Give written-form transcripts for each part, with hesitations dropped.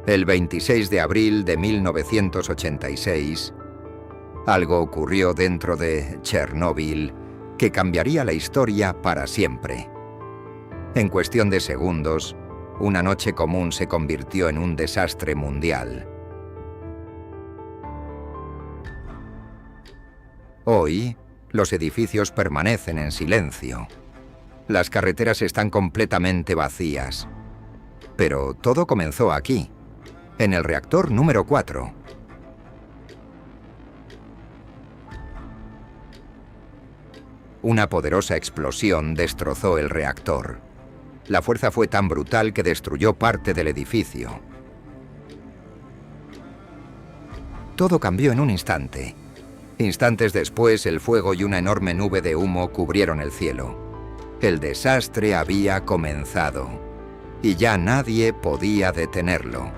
El 26 de abril de 1986, algo ocurrió dentro de Chernóbil que cambiaría la historia para siempre. En cuestión de segundos, una noche común se convirtió en un desastre mundial. Hoy, los edificios permanecen en silencio. Las carreteras están completamente vacías. Pero todo comenzó aquí, en el reactor número 4. Una poderosa explosión destrozó el reactor. La fuerza fue tan brutal que destruyó parte del edificio. Todo cambió en un instante. Instantes después, el fuego y una enorme nube de humo cubrieron el cielo. El desastre había comenzado, y ya nadie podía detenerlo.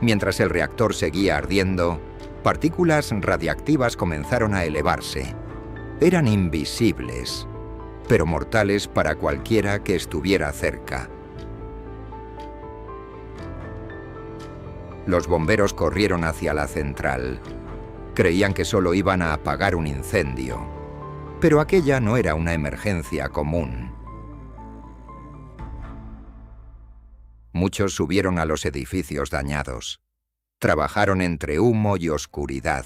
Mientras el reactor seguía ardiendo, partículas radiactivas comenzaron a elevarse. Eran invisibles, pero mortales para cualquiera que estuviera cerca. Los bomberos corrieron hacia la central. Creían que solo iban a apagar un incendio, pero aquella no era una emergencia común. Muchos subieron a los edificios dañados. Trabajaron entre humo y oscuridad,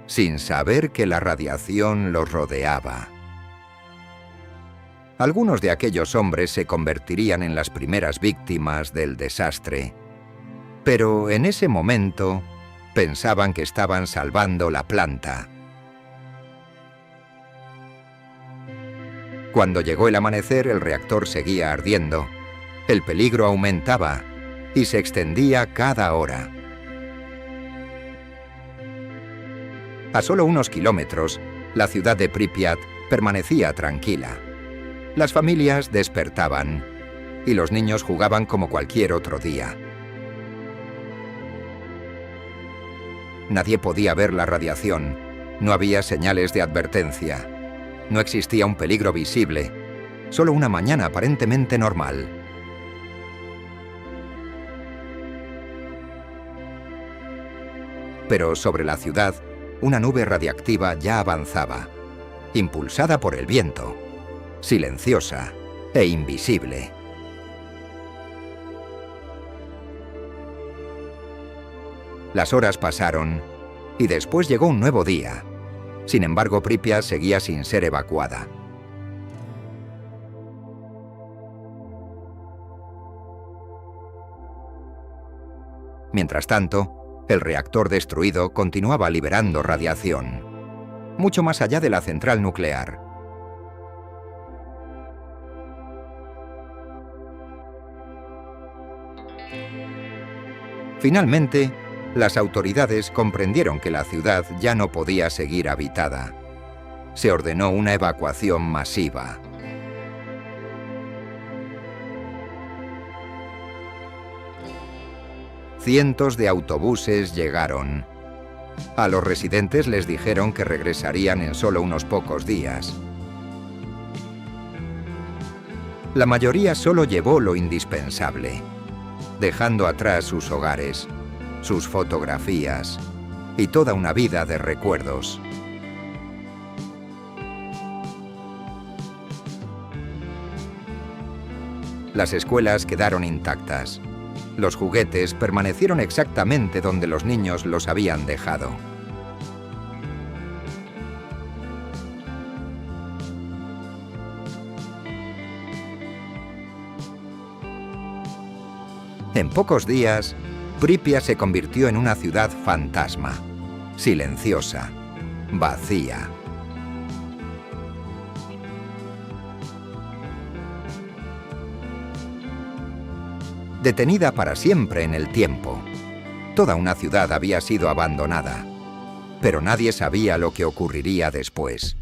sin saber que la radiación los rodeaba. Algunos de aquellos hombres se convertirían en las primeras víctimas del desastre, pero en ese momento pensaban que estaban salvando la planta. Cuando llegó el amanecer, el reactor seguía ardiendo. El peligro aumentaba y se extendía cada hora. A solo unos kilómetros, la ciudad de Pripyat permanecía tranquila. Las familias despertaban y los niños jugaban como cualquier otro día. Nadie podía ver la radiación, no había señales de advertencia, no existía un peligro visible, solo una mañana aparentemente normal. Pero sobre la ciudad, una nube radiactiva ya avanzaba, impulsada por el viento, silenciosa e invisible. Las horas pasaron y después llegó un nuevo día. Sin embargo, Pripyat seguía sin ser evacuada. Mientras tanto, el reactor destruido continuaba liberando radiación, mucho más allá de la central nuclear. Finalmente, las autoridades comprendieron que la ciudad ya no podía seguir habitada. Se ordenó una evacuación masiva. Cientos de autobuses llegaron. A los residentes les dijeron que regresarían en solo unos pocos días. La mayoría solo llevó lo indispensable, dejando atrás sus hogares, sus fotografías y toda una vida de recuerdos. Las escuelas quedaron intactas. Los juguetes permanecieron exactamente donde los niños los habían dejado. En pocos días, Pripyat se convirtió en una ciudad fantasma, silenciosa, vacía. Detenida para siempre en el tiempo. Toda una ciudad había sido abandonada, pero nadie sabía lo que ocurriría después,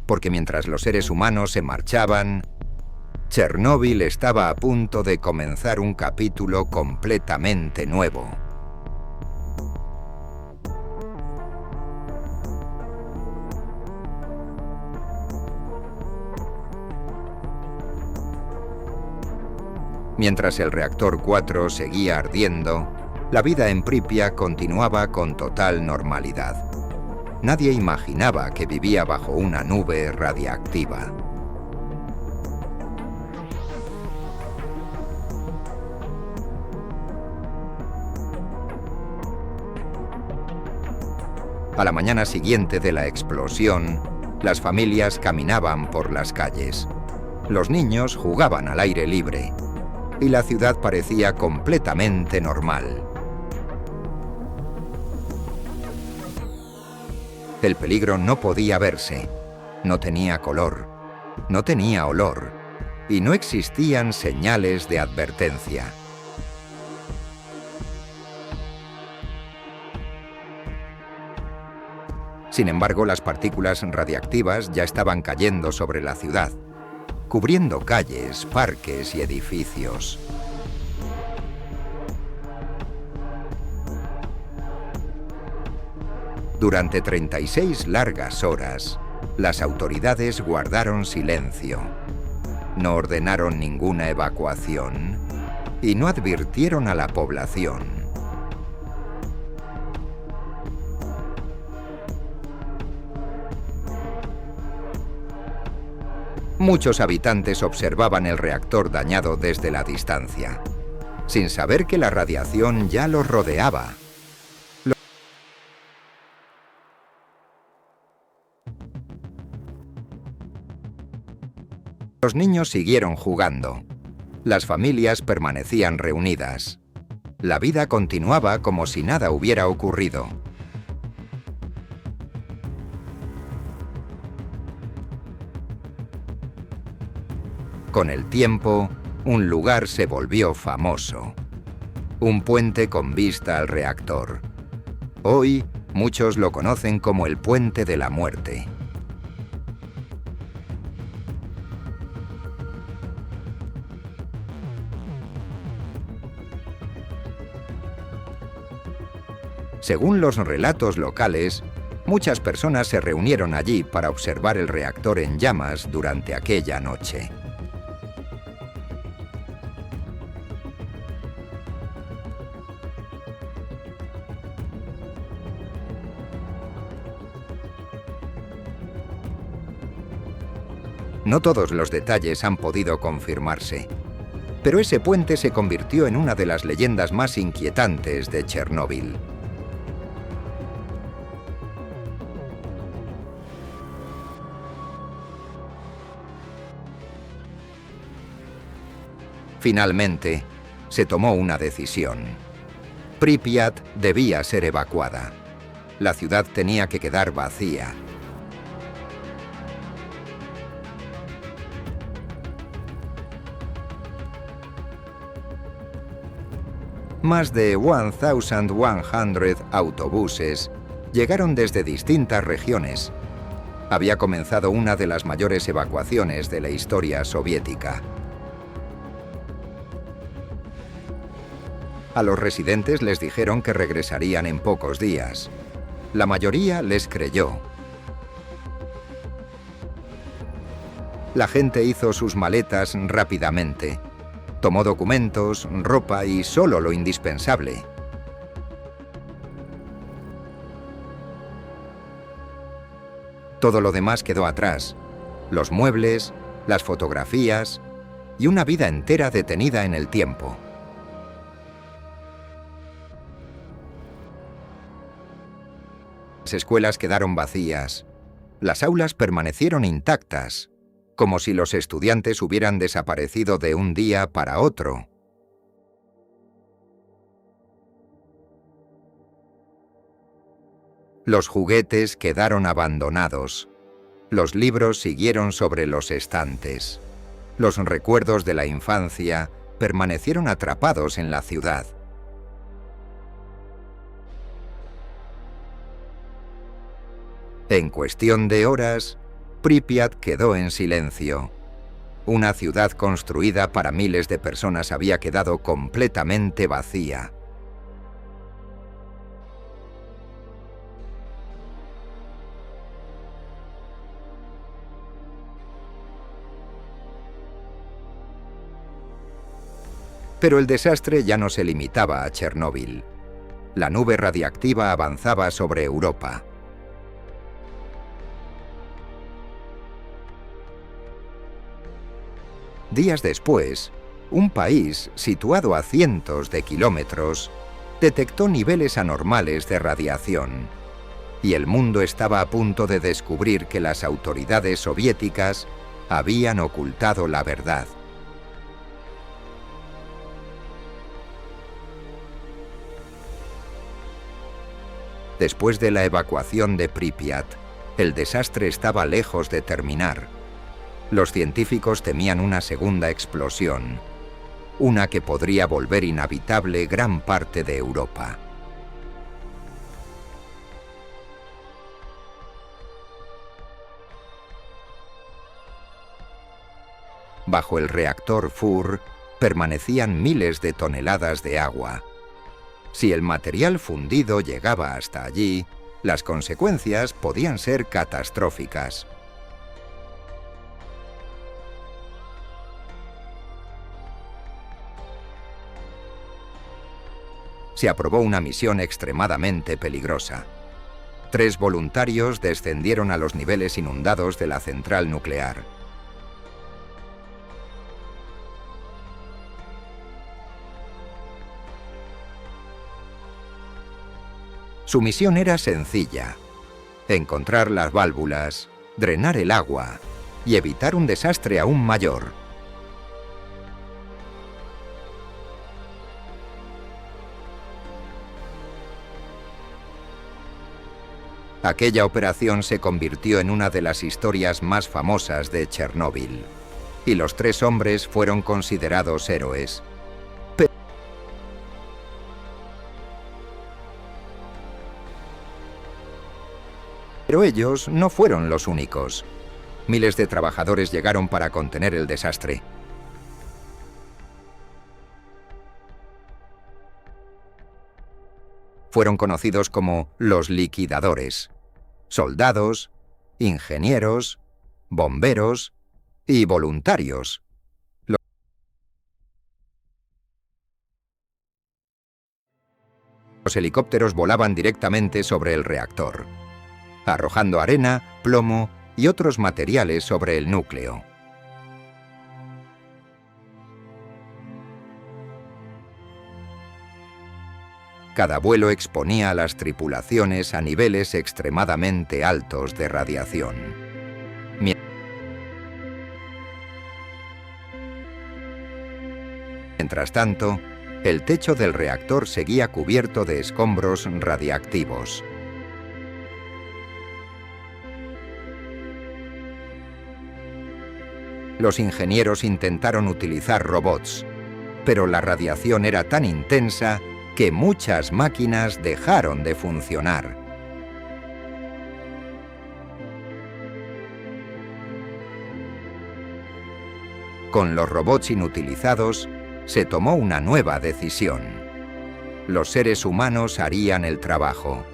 porque mientras los seres humanos se marchaban, Chernóbil estaba a punto de comenzar un capítulo completamente nuevo. Mientras el reactor 4 seguía ardiendo, la vida en Pripyat continuaba con total normalidad. Nadie imaginaba que vivía bajo una nube radiactiva. A la mañana siguiente de la explosión, las familias caminaban por las calles. Los niños jugaban al aire libre y la ciudad parecía completamente normal. El peligro no podía verse, no tenía color, no tenía olor y no existían señales de advertencia. Sin embargo, las partículas radiactivas ya estaban cayendo sobre la ciudad, cubriendo calles, parques y edificios. Durante 36 largas horas, las autoridades guardaron silencio, no ordenaron ninguna evacuación y no advirtieron a la población. Muchos habitantes observaban el reactor dañado desde la distancia, sin saber que la radiación ya los rodeaba. Los niños siguieron jugando. Las familias permanecían reunidas. La vida continuaba como si nada hubiera ocurrido. Con el tiempo, un lugar se volvió famoso. Un puente con vista al reactor. Hoy, muchos lo conocen como el Puente de la Muerte. Según los relatos locales, muchas personas se reunieron allí para observar el reactor en llamas durante aquella noche. No todos los detalles han podido confirmarse, pero ese puente se convirtió en una de las leyendas más inquietantes de Chernóbil. Finalmente, se tomó una decisión. Pripyat debía ser evacuada. La ciudad tenía que quedar vacía. Más de 1,100 autobuses llegaron desde distintas regiones. Había comenzado una de las mayores evacuaciones de la historia soviética. A los residentes les dijeron que regresarían en pocos días. La mayoría les creyó. La gente hizo sus maletas rápidamente. Tomó documentos, ropa y solo lo indispensable. Todo lo demás quedó atrás. Los muebles, las fotografías y una vida entera detenida en el tiempo. Las escuelas quedaron vacías. Las aulas permanecieron intactas, como si los estudiantes hubieran desaparecido de un día para otro. Los juguetes quedaron abandonados. Los libros siguieron sobre los estantes. Los recuerdos de la infancia permanecieron atrapados en la ciudad. En cuestión de horas, Pripyat quedó en silencio. Una ciudad construida para miles de personas había quedado completamente vacía. Pero el desastre ya no se limitaba a Chernóbil. La nube radiactiva avanzaba sobre Europa. Días después, un país situado a cientos de kilómetros detectó niveles anormales de radiación, y el mundo estaba a punto de descubrir que las autoridades soviéticas habían ocultado la verdad. Después de la evacuación de Pripyat, el desastre estaba lejos de terminar. Los científicos temían una segunda explosión, una que podría volver inhabitable gran parte de Europa. Bajo el reactor Furr permanecían miles de toneladas de agua. Si el material fundido llegaba hasta allí, las consecuencias podían ser catastróficas. Se aprobó una misión extremadamente peligrosa. 3 voluntarios descendieron a los niveles inundados de la central nuclear. Su misión era sencilla: encontrar las válvulas, drenar el agua y evitar un desastre aún mayor. Aquella operación se convirtió en una de las historias más famosas de Chernóbil, y los 3 hombres fueron considerados héroes. Pero ellos no fueron los únicos. Miles de trabajadores llegaron para contener el desastre. Fueron conocidos como los liquidadores: soldados, ingenieros, bomberos y voluntarios. Los helicópteros volaban directamente sobre el reactor, arrojando arena, plomo y otros materiales sobre el núcleo. Cada vuelo exponía a las tripulaciones a niveles extremadamente altos de radiación. Mientras tanto, el techo del reactor seguía cubierto de escombros radiactivos. Los ingenieros intentaron utilizar robots, pero la radiación era tan intensa que muchas máquinas dejaron de funcionar. Con los robots inutilizados, se tomó una nueva decisión: los seres humanos harían el trabajo.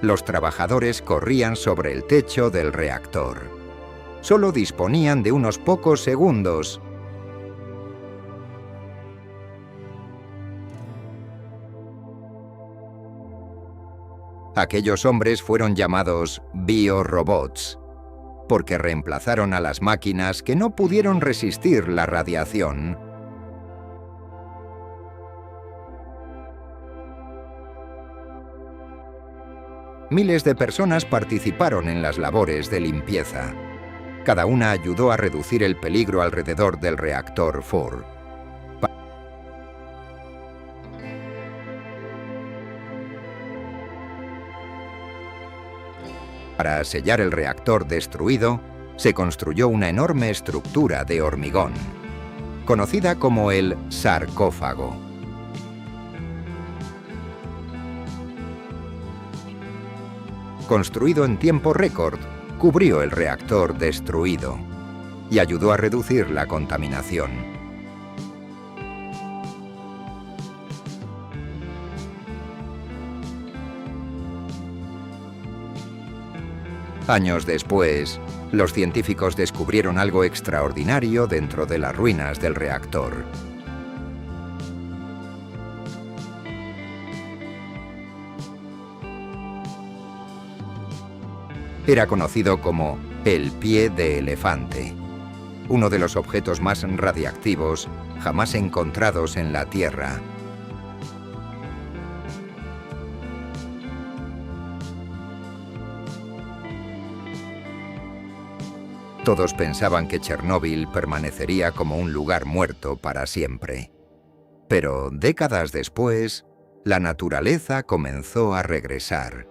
Los trabajadores corrían sobre el techo del reactor. Solo disponían de unos pocos segundos. Aquellos hombres fueron llamados biorobots, porque reemplazaron a las máquinas que no pudieron resistir la radiación. Miles de personas participaron en las labores de limpieza. Cada una ayudó a reducir el peligro alrededor del reactor Furr. Para sellar el reactor destruido, se construyó una enorme estructura de hormigón, conocida como el sarcófago. Construido en tiempo récord, cubrió el reactor destruido y ayudó a reducir la contaminación. Años después, los científicos descubrieron algo extraordinario dentro de las ruinas del reactor. Era conocido como el pie de elefante, uno de los objetos más radiactivos jamás encontrados en la Tierra. Todos pensaban que Chernóbil permanecería como un lugar muerto para siempre. Pero décadas después, la naturaleza comenzó a regresar.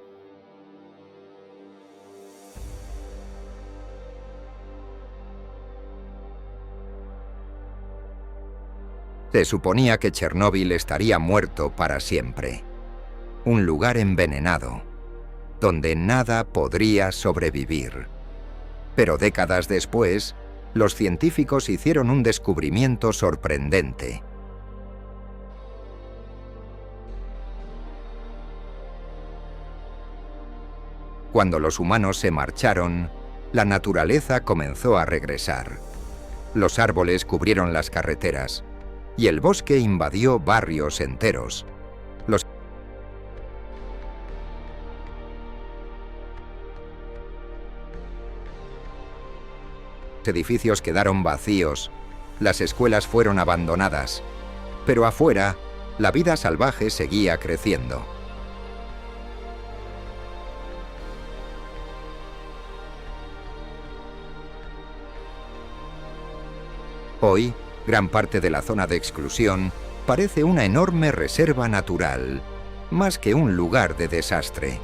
Se suponía que Chernóbil estaría muerto para siempre. Un lugar envenenado, donde nada podría sobrevivir. Pero décadas después, los científicos hicieron un descubrimiento sorprendente. Cuando los humanos se marcharon, la naturaleza comenzó a regresar. Los árboles cubrieron las carreteras, y el bosque invadió barrios enteros. Los edificios quedaron vacíos, las escuelas fueron abandonadas, pero afuera, la vida salvaje seguía creciendo. Hoy, gran parte de la zona de exclusión parece una enorme reserva natural, más que un lugar de desastre.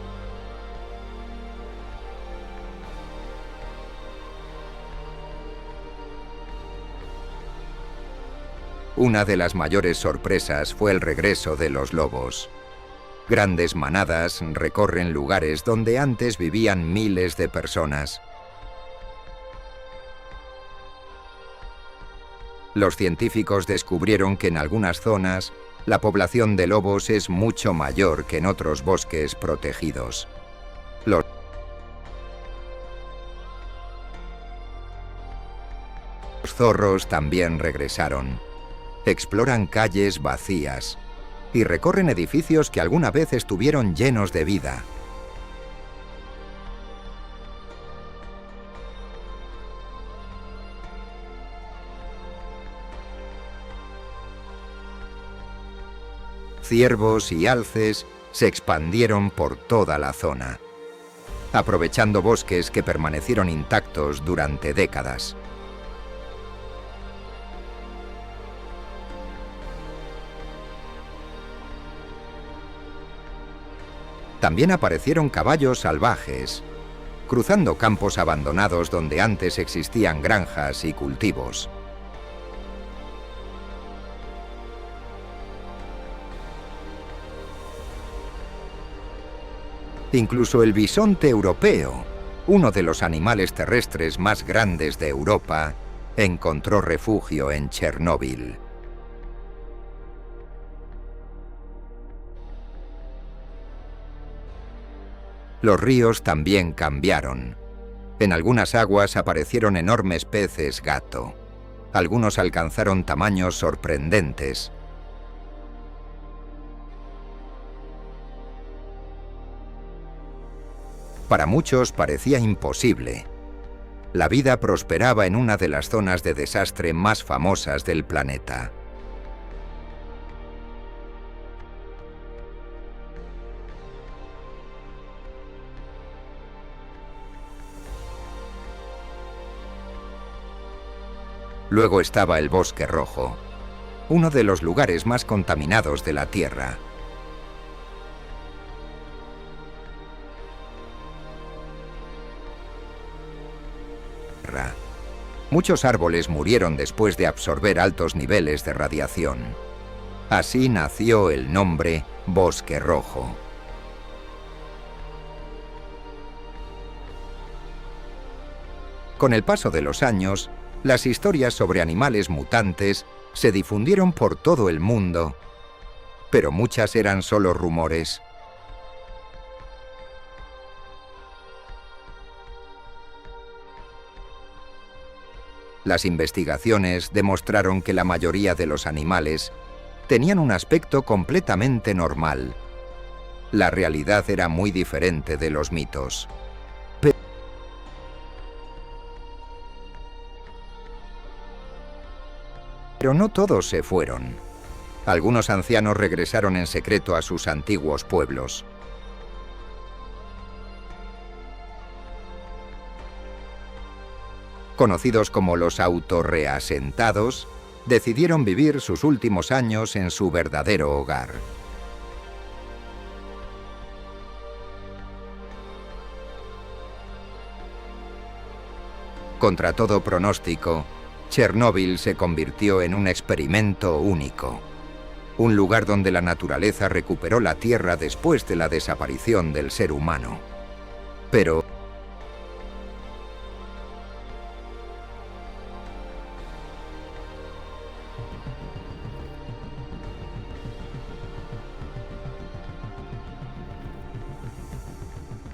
Una de las mayores sorpresas fue el regreso de los lobos. Grandes manadas recorren lugares donde antes vivían miles de personas. Los científicos descubrieron que en algunas zonas la población de lobos es mucho mayor que en otros bosques protegidos. Los zorros también regresaron. Exploran calles vacías y recorren edificios que alguna vez estuvieron llenos de vida. Ciervos y alces se expandieron por toda la zona, aprovechando bosques que permanecieron intactos durante décadas. También aparecieron caballos salvajes, cruzando campos abandonados donde antes existían granjas y cultivos. Incluso el bisonte europeo, uno de los animales terrestres más grandes de Europa, encontró refugio en Chernóbil. Los ríos también cambiaron. En algunas aguas aparecieron enormes peces gato. Algunos alcanzaron tamaños sorprendentes. Para muchos parecía imposible. La vida prosperaba en una de las zonas de desastre más famosas del planeta. Luego estaba el Bosque Rojo, uno de los lugares más contaminados de la Tierra. Muchos árboles murieron después de absorber altos niveles de radiación. Así nació el nombre Bosque Rojo. Con el paso de los años, las historias sobre animales mutantes se difundieron por todo el mundo, pero muchas eran solo rumores. Las investigaciones demostraron que la mayoría de los animales tenían un aspecto completamente normal. La realidad era muy diferente de los mitos. Pero no todos se fueron. Algunos ancianos regresaron en secreto a sus antiguos pueblos. Conocidos como los autorreasentados, decidieron vivir sus últimos años en su verdadero hogar. Contra todo pronóstico, Chernóbil se convirtió en un experimento único. Un lugar donde la naturaleza recuperó la Tierra después de la desaparición del ser humano. Pero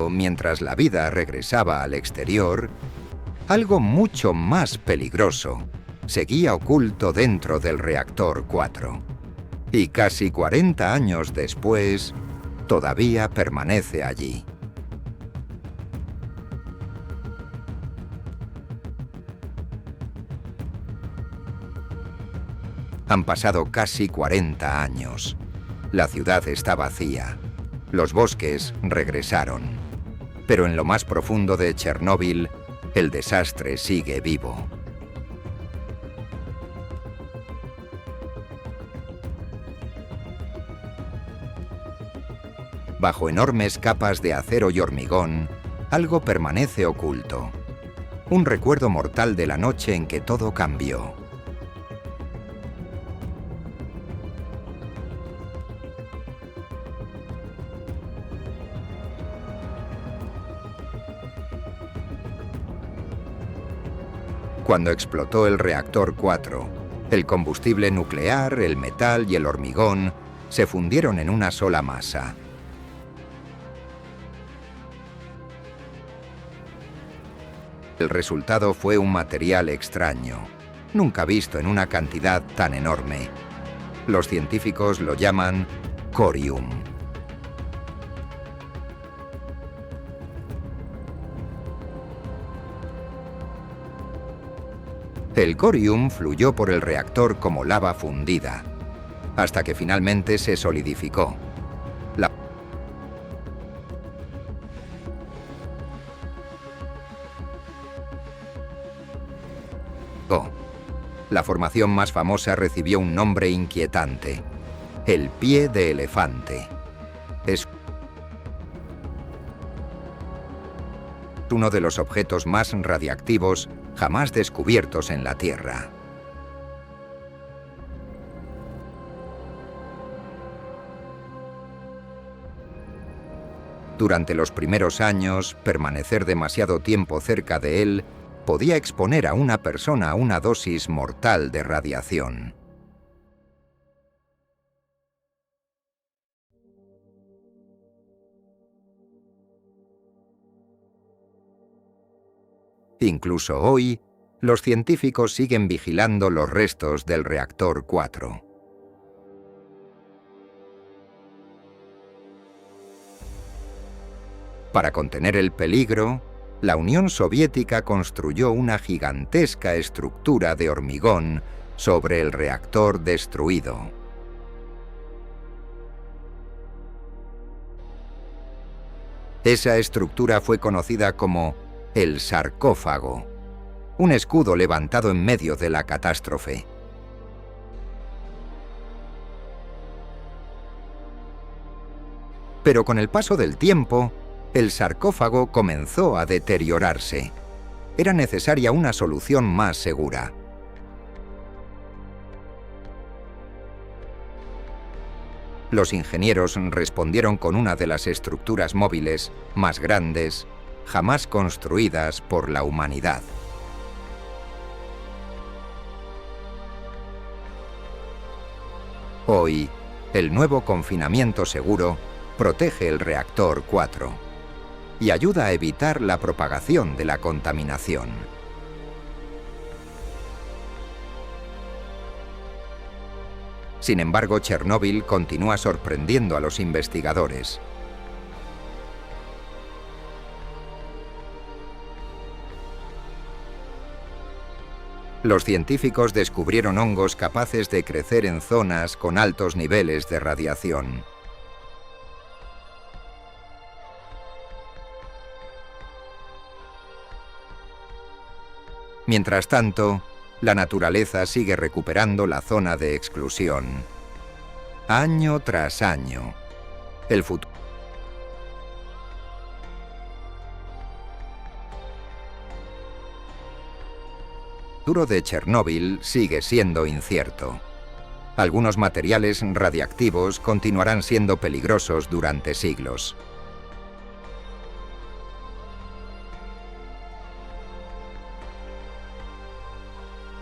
mientras la vida regresaba al exterior, algo mucho más peligroso seguía oculto dentro del reactor 4. Y casi 40 años después, todavía permanece allí. Han pasado casi 40 años. La ciudad está vacía. Los bosques regresaron. Pero en lo más profundo de Chernóbil, el desastre sigue vivo. Bajo enormes capas de acero y hormigón, algo permanece oculto. Un recuerdo mortal de la noche en que todo cambió. Cuando explotó el reactor 4, el combustible nuclear, el metal y el hormigón se fundieron en una sola masa. El resultado fue un material extraño, nunca visto en una cantidad tan enorme. Los científicos lo llaman corium. El corium fluyó por el reactor como lava fundida, hasta que finalmente se solidificó. La formación más famosa recibió un nombre inquietante: el pie de elefante. Es uno de los objetos más radiactivos jamás descubiertos en la Tierra. Durante los primeros años, permanecer demasiado tiempo cerca de él podía exponer a una persona a una dosis mortal de radiación. Incluso hoy, los científicos siguen vigilando los restos del reactor 4. Para contener el peligro, la Unión Soviética construyó una gigantesca estructura de hormigón sobre el reactor destruido. Esa estructura fue conocida como el sarcófago, un escudo levantado en medio de la catástrofe. Pero con el paso del tiempo, el sarcófago comenzó a deteriorarse. Era necesaria una solución más segura. Los ingenieros respondieron con una de las estructuras móviles más grandes jamás construidas por la humanidad. Hoy, el nuevo confinamiento seguro protege el reactor 4 y ayuda a evitar la propagación de la contaminación. Sin embargo, Chernóbil continúa sorprendiendo a los investigadores. Los científicos descubrieron hongos capaces de crecer en zonas con altos niveles de radiación. Mientras tanto, la naturaleza sigue recuperando la zona de exclusión. Año tras año, el futuro de Chernóbil sigue siendo incierto. Algunos materiales radiactivos continuarán siendo peligrosos durante siglos.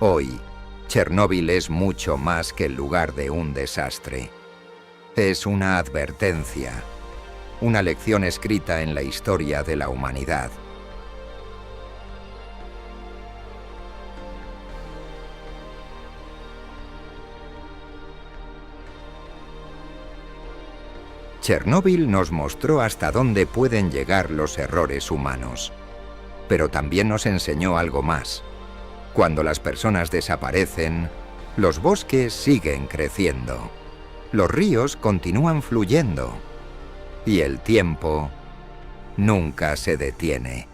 Hoy, Chernóbil es mucho más que el lugar de un desastre. Es una advertencia, una lección escrita en la historia de la humanidad. Chernóbil nos mostró hasta dónde pueden llegar los errores humanos, pero también nos enseñó algo más. Cuando las personas desaparecen, los bosques siguen creciendo, los ríos continúan fluyendo y el tiempo nunca se detiene.